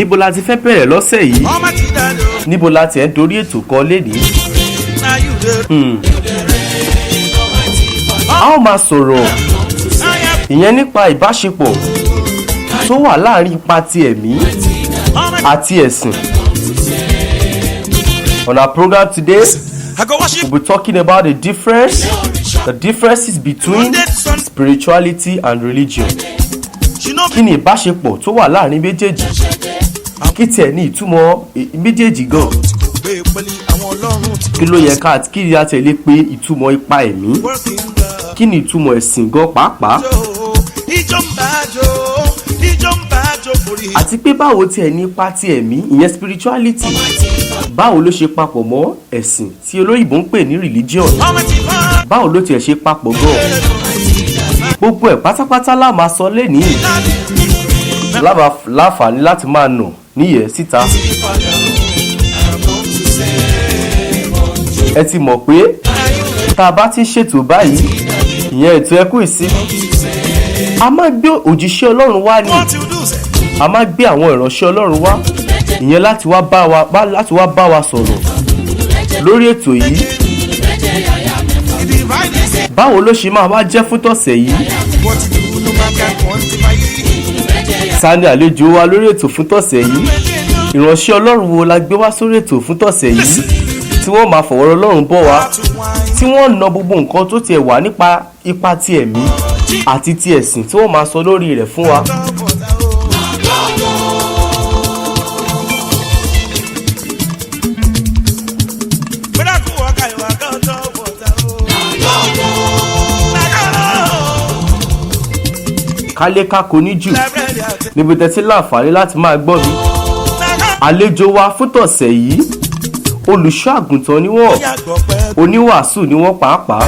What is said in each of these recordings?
níbo la ti fẹ́ bẹ̀rẹ̀ lọ́sẹ̀ yìí? Níbo la ti ẹ̀ ń dorí ètò kan lénìí? A ó máa sọ̀rọ̀ ìyẹn nípa ìbáṣepọ̀ tó wà láàrin ipa ti ẹ̀mí àti ẹ̀sìn. On our program today, we'll be talking about the differences between spirituality and religion. Kí ni ìbáṣepọ̀ tó wà láàrin méjèèjì? Kí tiẹ̀ ní ìtumọ̀ méjèèjì gan? Kí ló yẹ kí ni a tẹ̀lé pé ìtumọ̀ ipa ẹ̀mí? Kí ni ìtumọ̀ ẹ̀sìn gan pàápàá? Àti pé báwo tiẹ̀ ní ipa ti ẹ̀mí ìyẹn spirituality? Báwo ló ṣe papọ̀ mọ́ ẹ̀sìn tí olóyìnbó ń pè ní religion? Báwo ló tiẹ̀ ṣe papọ̀ gan? Gbogbo ẹ̀ pátápátá la máa sọ lénìí. Láǹfààní láti máa nà níyẹ̀ síta. Ẹ ti mọ̀ pé tá a bá ti ṣètò báyìí ìyẹn ètò ẹkú ìsinmi, a máa gbé òjíṣẹ́ Ọlọ́run wá ní, a máa gbé àwọn ìránṣẹ́ Ọlọ́run wá ìyẹn láti wá bá wa sọ̀rọ̀ lórí ètò yìí. Báwo ló ṣe máa wá jẹ́ fún tọ̀sẹ̀ yìí? Ta ni àlejò wa lórí ètò fún tọ̀sẹ̀ yìí? Ìránṣẹ́ Ọlọ́run wo la gbé wá sórí ètò fún tọ̀sẹ̀ yìí tí wọ́n máa fọ̀rọ̀ Ọlọ́run bọ̀ wá, tí wọ́n na gbogbo nǹkan tó tiẹ̀ wà nípa ipa ti ẹ̀mí àti ti ẹ̀sìn tí wọ́n máa sọ lórí rẹ̀ fún wa. Káléká kò ní jù níbi tẹ́tí láǹfààní láti máa gbọ́ mi. Àlejò wa fún tọ̀sẹ̀ yìí, olùṣọ́ àgùntàn ni wọ́n, oníwàásù ni wọ́n pàápàá.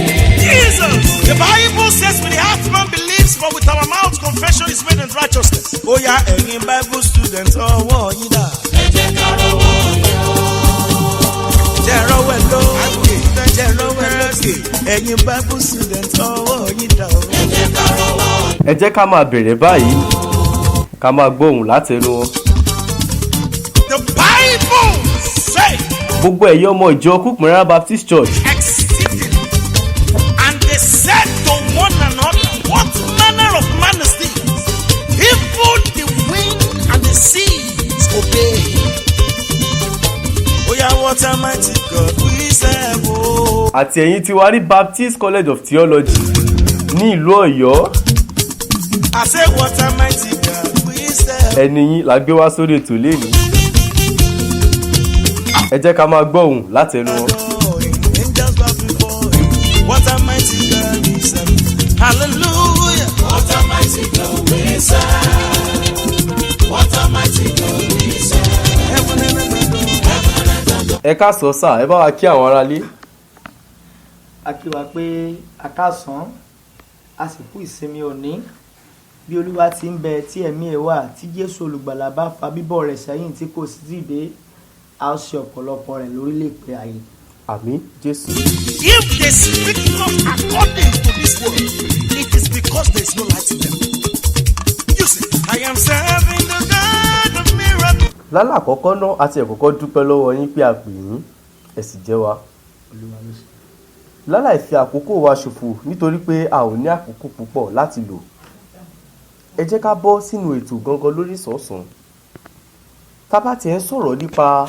The Bible says with the heart man believes, but with our mouth confession is made in righteousness. Oh yeah, ẹ̀yin Bible students, ọwọ́ yín dà. Ẹ jẹ́ ká rọwọ́ yín o. Jẹ́ rọwọ́ lókè, jẹ́ rọwọ́ lókè. Ẹ̀yin Bible students, ọwọ́ yín dà o. Ẹ jẹ́ ká rọwọ́. Ẹ jẹ́ ká máa bẹ̀rẹ̀ báyìí, ká máa gbóhùn látẹnu wọn. The Bible says. Gbogbo ẹ̀yin ọmọ ìjọ Kúpùnrẹ́rà Baptist Church. They said to one another, what manner of man is this? Even the wind and the seas obey. Oh yeah, what a mighty God we serve. Oh. Àti ẹ̀yin tí wá rí Baptist College of Theology ní ìlú Ọ̀yọ́. I say what a mighty God we serve. Ẹni yín la gbé wá sórí ètò lénìí. Ẹ jẹ́ ká máa gbóhùn látẹnu wọn. What a mighty God we serve. Hallelujah. What a mighty God we serve. What a mighty God we serve. Heaven and earth. Ẹ káàsán sà, ẹ bá wa kí àwọn aráalé. A kí wa pé a káàsán, a sì kú ìsinmi òní. Bí Olúwa ti ń bẹ tí ẹ̀mí ẹ̀ wà, tí Jésù olùgbàlà bá fa bíbọ̀ rẹ̀ sẹ́yìn tí kò sì tí ì dé, a ó ṣe ọ̀pọ̀lọpọ̀ rẹ̀ lórílẹ̀-èdè ayé. Àmín Jésù. If they speak not according to this word, it is because there is no light in them. You see, I am serving the God of miracles. Lálàkọ́kọ́ náà àti ẹ̀kọ́kọ́ dúpẹ́ lọ́wọ́ yín pé a pè yín, ẹ sì jẹ́ wa. Láláì fi àkókò wa ṣòfò nítorí pé a ò ní àkókò púpọ̀ láti lò. Ẹ jẹ́ ká bọ́ sínú ètò gangan lórí sọ̀ọ̀sán. Tá bá ti ń sọ̀rọ̀ nípa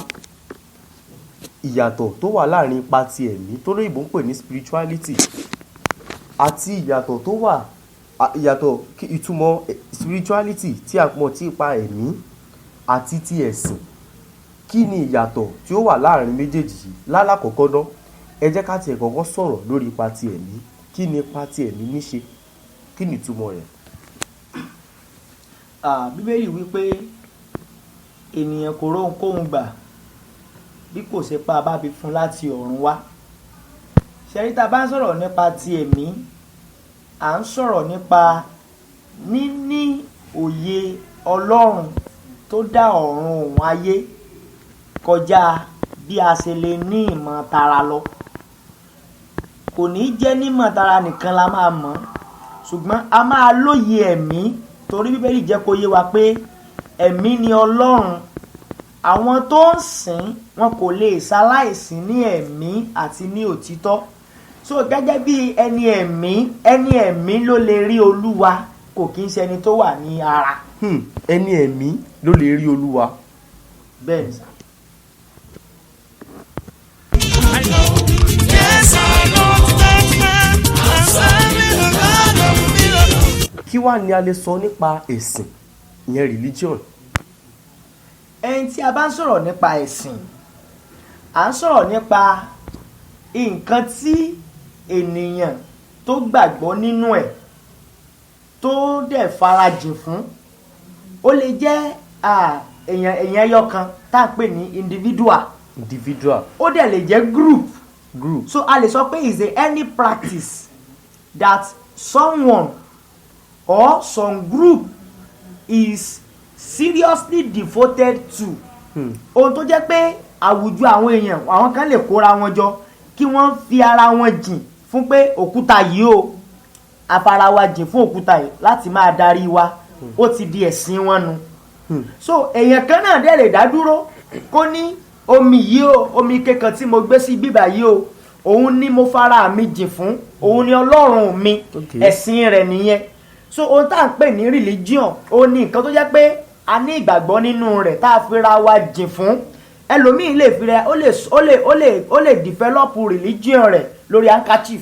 ìyàtọ̀ tó wà láàrin ipa ti ẹ̀mí tó lóyìnbó ń pè ní spirituality àti ìyàtọ̀ tó wà ìtumọ̀ spirituality tí a mọ̀ tí ipa ẹ̀mí àti ti ẹ̀sìn, kí ni ìyàtọ̀ tí ó wà láàrin méjèèjì yìí? Lálákọ̀ọ́kọ́ náà ẹ jẹ́ ká tiẹ̀ kọ́kọ́ sọ̀rọ̀ lórí ipa ti ẹ̀mí. Kí ni ipa ti ẹ̀mí ní ṣe? Kí ni ìtumọ̀ rẹ̀? Bíbélì wípé ènìyàn kò róhunkóhun gbà bí kò ṣe pa bá fi fún láti ọ̀run wá. Ṣẹ́rí tá bá ń sọ̀rọ̀ nípa ti ẹ̀mí, à ń sọ̀rọ̀ nípa níní òye Ọlọ́run tó dá ọ̀run òun ayé kọjá bí a ṣe lè ní ìmọ̀ tara lọ. Kò ní jẹ́ nímọ̀ tara nìkan la máa mọ̀, ṣùgbọ́n a máa lóye ẹ̀mí, torí Bíbélì jẹ́ kó yé wa pé ẹ̀mí ni Ọlọ́run. Àwọn tó ń sìn wọn kò lè ṣaláìsí ní ẹ̀mí àti ní òtítọ́. So gẹ́gẹ́ bí ẹni ẹ̀mí ló lè rí Olúwa, kò kí ń ṣe ẹni tó wà ní ara. Ẹni ẹ̀mí ló lè rí Olúwa. Bẹ́ẹ̀ ni sà. I know, yes, I know that man. I'm serving a God of miracles. Kí wá ni a lè sọ nípa ẹ̀sìn, ìyẹn religion? Ẹni tí a bá ń sọ̀rọ̀ nípa ẹ̀sìn, à ń sọ̀rọ̀ nípa nǹkan tí ènìyàn tó gbàgbọ́ nínú ẹ̀ tó dẹ̀ farajìn fún. Ó lè jẹ́ èèyàn ẹyọ kan tá à ń pè ní individual. Ó dẹ̀ lè jẹ́ group. So a lè sọ pé is any practice that someone or some group is seriously devoted to. Ohun tó jẹ́ pé àwùjọ àwọn èèyàn, àwọn kan lè kóra wọn jọ kí wọ́n fi ara wọn jìn fún pé òkúta yìí o, afara wa jìn fún òkúta yìí láti máa darí wa, ó ti di ẹ̀sìn wọn nu. So èèyàn kan náà dẹ̀ lè dá dúró kó ní omi yìí o, omi kékan tí mo gbé sí bíbà yìí o, òun ni mo fara mi jìn fún, òun ni Ọlọ́run mi, ẹ̀sìn rẹ̀ nìyẹn. So ohun tá à ń pè ní religion, ó ní nǹkan tó jẹ́ pé a ní ìgbàgbọ́ nínú rẹ̀ tá a fira wa jìn fún. Ẹlòmíì lè fi rẹ̀ ó lè develop religion rẹ̀ lórí handkerchief.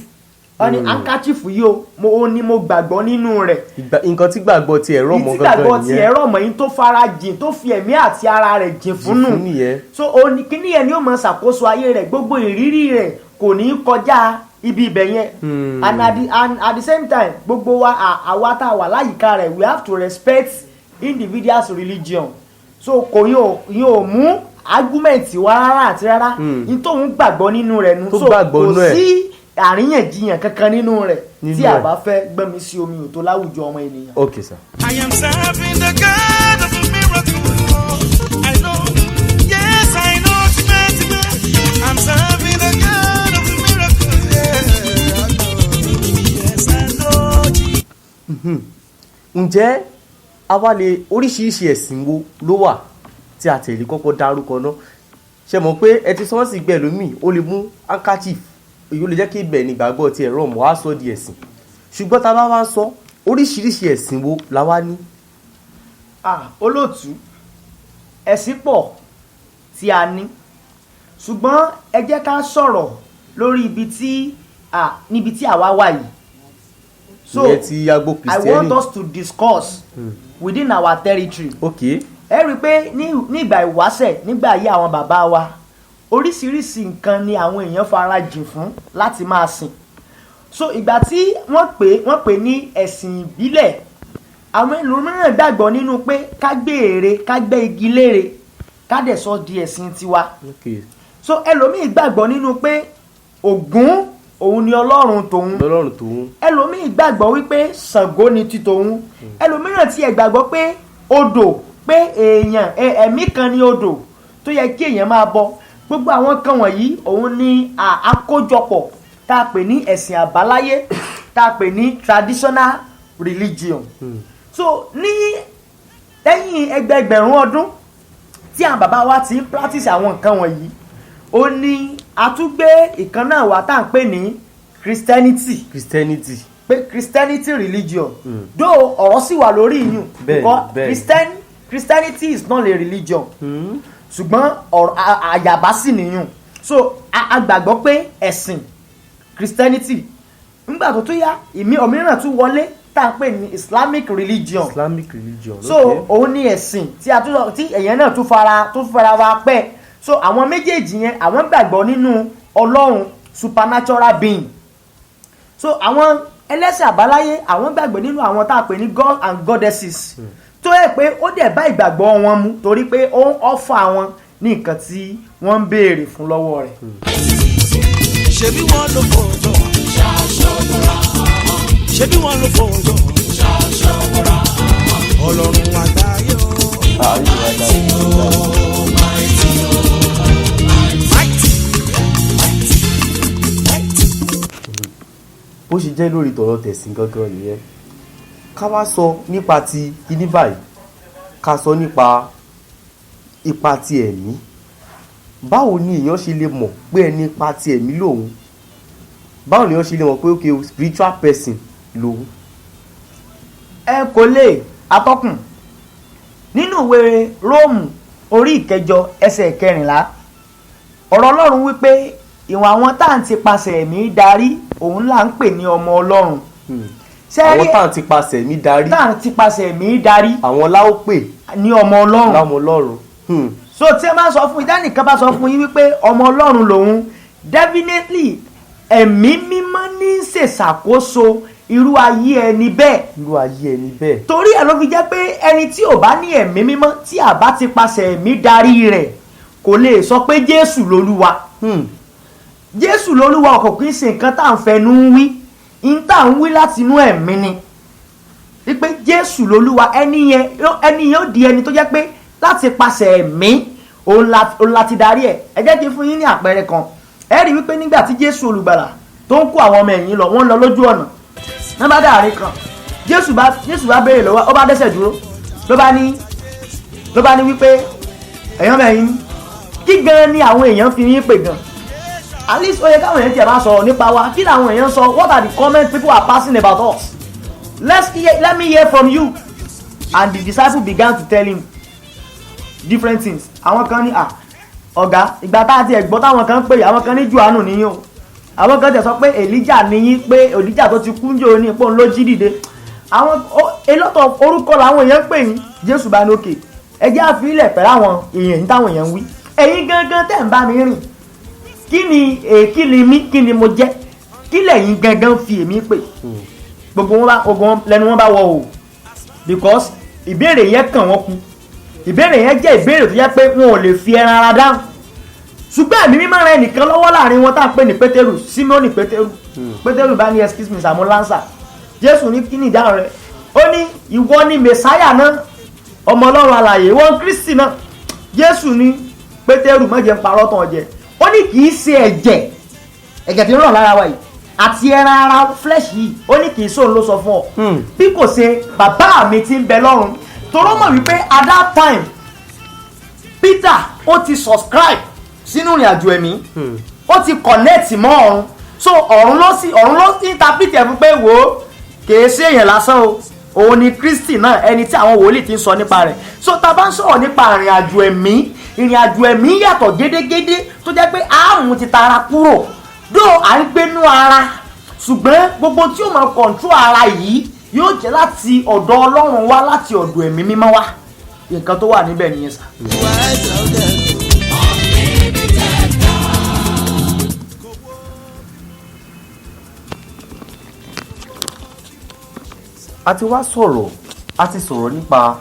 Wọ́n ní handkerchief yìí o, ó ní mo gbàgbọ́ nínú rẹ̀. Nǹkan tí gbàgbọ́ ti ẹ̀rọ mọ́ gangan nìyẹn. Tí gbàgbọ́ ti ẹ̀rọ mọ́ yín tó fara jìn, tó fi ẹ̀mí àti ara rẹ̀ jìn fún nù. So kíní yẹn ni ó máa ṣàkóso ayé rẹ̀, gbogbo ìrírí rẹ̀ kò ní kọjá ibi ibẹ̀ yẹn. And at the same time, gbogbo wa àwa tá a wà láyìíká rẹ̀, we have to respect individuals' religion. So kò yóò mú argument wá rárá àti rárá. Ní tóun gbàgbọ́ nínú rẹ̀ nu. So kò sí àríyànjiyàn kankan nínú rẹ̀ tí a bá fẹ́ gbẹ́mi sí omi ò tó láwùjọ ọmọ ènìyàn. Okay, sir. I am serving the God of a miracle. I know, yes, I know it's meant to be. I'm serving the God of a miracle. Yeah, I know, yes, I know. Ǹjẹ́ àwa lè oríṣiríṣi ẹ̀sìn wo ló wà tí a tẹ̀lé kọ́kọ́ dárúkọ náà? Ṣé mọ̀ pé ẹ ti sọ́ọ́sì gbẹ̀ lómi, ó lè mú handkerchief, èyí ó lè jẹ́ kí ibẹ̀ ní ìgbàgbọ́ ti ẹ̀rọ mọ́ á sọ di ẹ̀sìn. Ṣùgbọ́n tá a bá wá ń sọ oríṣiríṣi ẹ̀sìn wo la wá ní? Olóòtú, ẹ̀sìn pọ̀ tí a ní, ṣùgbọ́n ẹ jẹ́ ká sọ̀rọ̀ lórí níbi tí àwa wà yìí. So I want us to discuss within our territory. Okay. Ẹ rí i pé ní ìgbà ìwáṣẹ̀, nígbà ayé àwọn bàbá wa, oríṣiríṣi nǹkan ni àwọn èèyàn fara jìn fún láti máa sìn. So ìgbà tí wọ́n pè ní ẹ̀sìn ìbílẹ̀, àwọn ẹlòmíràn gbàgbọ́ nínú pé ká gbé ère, ká gbé igi lére, ká dẹ̀ sọ di ẹ̀sìn tiwa. So ẹlòmíì gbàgbọ́ nínú pé Ògún òun ni Ọlọ́run tòun. Ẹlòmíì gbàgbọ́ wípé Ṣàngó ni ti tòun. Ẹlòmíràn tiẹ̀ gbàgbọ́ pé odò, pé èèyàn ẹ̀mí kan ni odò tó yẹ kí èèyàn máa bọ. Gbogbo àwọn kan wọ̀nyí òun ni àkójọpọ̀ tá a pè ní ẹ̀sìn àbáláyé, tá a pè ní traditional religion. So ní lẹ́yìn ẹgbẹgbẹ̀rún ọdún tí àwọn bàbá wa ti ń practice àwọn nǹkan wọ̀nyí, ó ní a tún gbé ìkan náà wá tá à ń pè ní Christianity. Pé Christianity religion. Though ọ̀rọ̀ sì wà lórí ìyún. Because Christianity is not a religion. Ṣùgbọ́n àyàbá sì nìyún. So a gbàgbọ́ pé ẹ̀sìn Christianity, nígbà tó tún yá òmíràn tún wọlé tá à ń pè ní Islamic religion. So òun ni ẹ̀sìn tí èèyàn náà tún fara wa pẹ́. So àwọn méjèèjì yẹn àwọn gbàgbọ́ nínú Ọlọ́run, supernatural being. So àwọn ẹlẹ́sìn àbáláyé àwọn gbàgbọ́ nínú àwọn tá a pè ní God and goddesses. Tó yẹ pé ó dẹ̀ bá ìgbàgbọ́ wọn mu, torí pé ó ń offer wọn ní nǹkan tí wọ́n ń béèrè fún lọ́wọ́ rẹ̀. Ṣebí wọ́n ló fọ̀jọ́, ṣebí wọ́n ló fọ̀jọ́, Ọlọ́run àgbáyé o. bó ṣe jẹ́ lórí tọ̀rọ̀ tẹ̀sìn gangan nìyẹn. Ká wá sọ nípa ti kíní báyìí, ká sọ nípa ipa ti ẹ̀mí. Báwo ni èèyàn ṣe lè mọ̀ pé ẹni ipa ti ẹ̀mí lòun? Báwo ni èèyàn ṣe lè mọ̀ pé okay spiritual person lòun? ẹ kò lè atọ́kùn nínú ìwé Róòmù orí ìkẹjọ ẹsẹ̀ kẹrìnlá ọ̀rọ̀ Ọlọ́run wípé ìwọ̀n àwọn tá à ń ti pasẹ̀ ẹ̀mí darí òun là ń pè ní ọmọ Ọlọ́run. Àwọn tá à ń ti pasẹ̀ ẹ̀mí darí, tá à ń ti pasẹ̀ ẹ̀mí darí àwọn la ó pè ní ọmọ Ọlọ́run. láwọn Ọlọ́run. So tí ẹ máa sọ fún ìdánìkan bá sọ fún yín wípé ọmọ Ọlọ́run lòun, definitely ẹ̀mí mímọ́ ní ṣèṣàkóso irú ayé ẹni bẹ́ẹ̀. irú ayé ẹni bẹ́ẹ̀. torí ẹ̀ ló fi jẹ́ pé ẹni tí ò bá ní ẹ̀mí mímọ́ tí a bá ti pasẹ̀ ẹ̀mí darí rẹ̀ kò lè sọ pé Jésù lolúwa. Jésù lolúwa ọkọ̀ kì í ṣe nǹkan tá à ń fẹnu wí, ń tá à ń wí láti inú ẹ̀mí ni wípé Jésù lolúwa. ẹni yẹn ó di ẹni tó jẹ́ pé láti pasẹ̀ ẹ̀mí òun láti darí ẹ̀. ẹ jẹ́ kí n fún yín ní àpẹẹrẹ kan. ẹ rí wípé nígbà tí Jésù olùgbàlà tó ń kó àwọn ọmọ ẹ̀yìn lọ, wọ́n lọ lójú ọ̀nà, wọ́n bá dáàrin kan, Jésù bá béèrè lọ́wọ́, ó bá dẹ́sẹ̀ dúró, ló bá ní wípé ẹ̀yàn mẹ́yìn kí gan ni àwọn èèyàn fi yín pè gan? At least ó yẹ káwọn èèyàn tiẹ̀ máa sọ̀rọ̀ nípa wa. Kí làwọn èèyàn sọ? What are the comments people are passing about us? Let me hear from you. And the disciple began to tell him different things. Àwọn kan ní ọ̀gá ìgbà tá a ti ẹ̀gbọ́n táwọn kan pè, àwọn kan ní Jòhánù níyìn o, àwọn kan tẹ̀ sọ pé Èlíjà níyìn, pé Èlíjà tó ti kú ń jò ní ipò ló jí dìde. Àwọn elọ́tọ̀ orúkọ làwọn èèyàn pè yín. Jésù bá ní òkè ẹjẹ́ àfilẹ̀ pẹ̀lú àwọn èèyàn yìí táwọn èèyàn ń wí. Ẹ̀yin gangan tẹ̀ ń bá mi rìn, kí ni mí, kí ni mo jẹ́, kí lẹ̀yin gangan fi èmi pè? Gbogbo wọn lẹ́nu wọn bá wọ o, because ìbéèrè yẹn kàn wọ́n kú. Ìbéèrè yẹn jẹ́ ìbéèrè tó jẹ́ pé wọn ò lè fi ẹran ara dáhùn. Ṣùgbọ́n ẹ̀mí mímọ́ rẹ nìkan lọ́wọ́ láàrin wọn tá à ń pè ní Pétérù, Símónì Pétérù. Pétérù bá ní excuse me sir, mo lánsà. Jésù ní kí ni ìdáhùn rẹ̀? Ó ní ìwọ ni Mèsáyà náà, ọmọ Ọlọ́run alààyè, ìwọ Kristi náà. Jésù ní Pétérù má jẹ́ parọ́ tán jẹ. Ó ní kì í ṣe ẹ̀jẹ̀ tí ń ràn lára wa yìí àti ẹran ara flesh yìí, ó ní kì í sóun ló sọ fún ọ, bí kò ṣe bàbá mi tí ń bẹ lọ́run. Torọ́ mọ̀ wípé at that time Peter ó ti subscribe sínú ìrìn àjò ẹ̀mí, ó ti connect mọ́ ọ̀run. So ọ̀run ló interpret ẹ̀ fún pé wò ó kìí ṣe èèyàn lásán o, òun ni Kristi náà, ẹni tí àwọn wòlíì ti ń sọ nípa rẹ̀. So tá a bá ń sọ̀rọ̀ nípa ìrìn àjò ẹ̀mí yàtọ̀ gédégédé tó jẹ́ pé ààrùn ti tara kúrò dó à ń gbénú ara, ṣùgbọ́n gbogbo tí ó máa control ara yìí yóò jẹ́ láti ọ̀dọ̀ Ọlọ́run wá, láti ọ̀dọ̀ ẹ̀mí mímọ́ wá. Nǹkan tó wà níbẹ̀ nìyẹn sà. a ti sọ̀rọ̀ nípa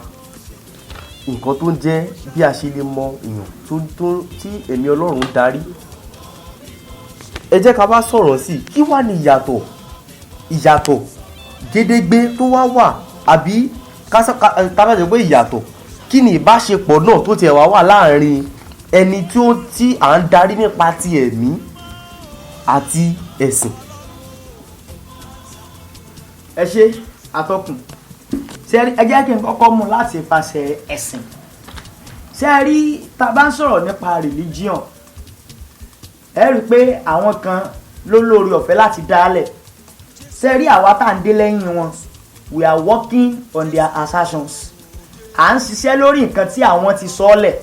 nǹkan tó ń jẹ́ bí a ṣe lè mọ èèyàn tí ẹ̀mí Ọlọ́run darí. Ẹ jẹ́ ká bá sọ̀rọ̀ sí kí wá ní ìyàtọ̀ gédégbé tó wà àbí kábàjẹ́ pé ìyàtọ̀ kí ni ìbáṣepọ̀ náà tó tiẹ̀ wà láàrin ẹni tí à ń darí nípa ti ẹ̀mí àti ẹ̀sìn. Ẹ ṣe atọ́kùn. Ẹ jẹ́ kí n kọ́kọ́ mú láti ipasẹ̀ ẹ̀sìn. Ṣé rí tá bá ń sọ̀rọ̀ nípa religion, ẹ rí pé àwọn kan ló lórí ọ̀fẹ́ láti dálẹ̀. Ṣé rí àwa tá à ń dé lẹ́yìn wọn, we are working on their assertions. À ń ṣiṣẹ́ lórí nǹkan tí àwọn ti sọ lẹ̀.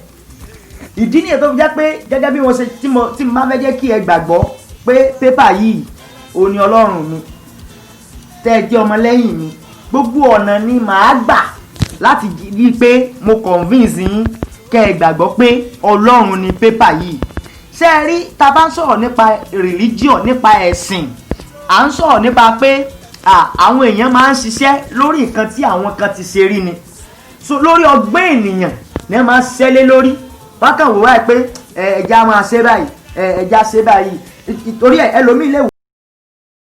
Ìdí nìyẹn tó fi jẹ́ pé gẹ́gẹ́ bí mo ṣe tí mo máa fẹ́ jẹ́ kí ẹ gbàgbọ́ pé pépà yìí òun ni Ọlọ́run mi, tẹ́ ẹ jẹ́ ọmọ lẹ́yìn mi, gbogbo ọ̀nà ni màá gbà láti rí i pé mo convince yín kẹ́ ẹ gbàgbọ́ pé Ọlọ́run ni pépà yìí. Ṣé ẹ rí tá a bá ń sọ̀rọ̀ nípa religion, nípa ẹ̀sìn, à ń sọ̀rọ̀ nípa pé àwọn èèyàn máa ń ṣiṣẹ́ lórí nǹkan tí àwọn kan ti ṣe rí ni. So lórí ọgbẹ́ ènìyàn ní ẹ máa ń ṣẹlẹ̀ lórí. Bákan wò wáyé pé ẹja máa ṣe báyìí, ẹja ṣe báyìí, torí ẹlòmíì lè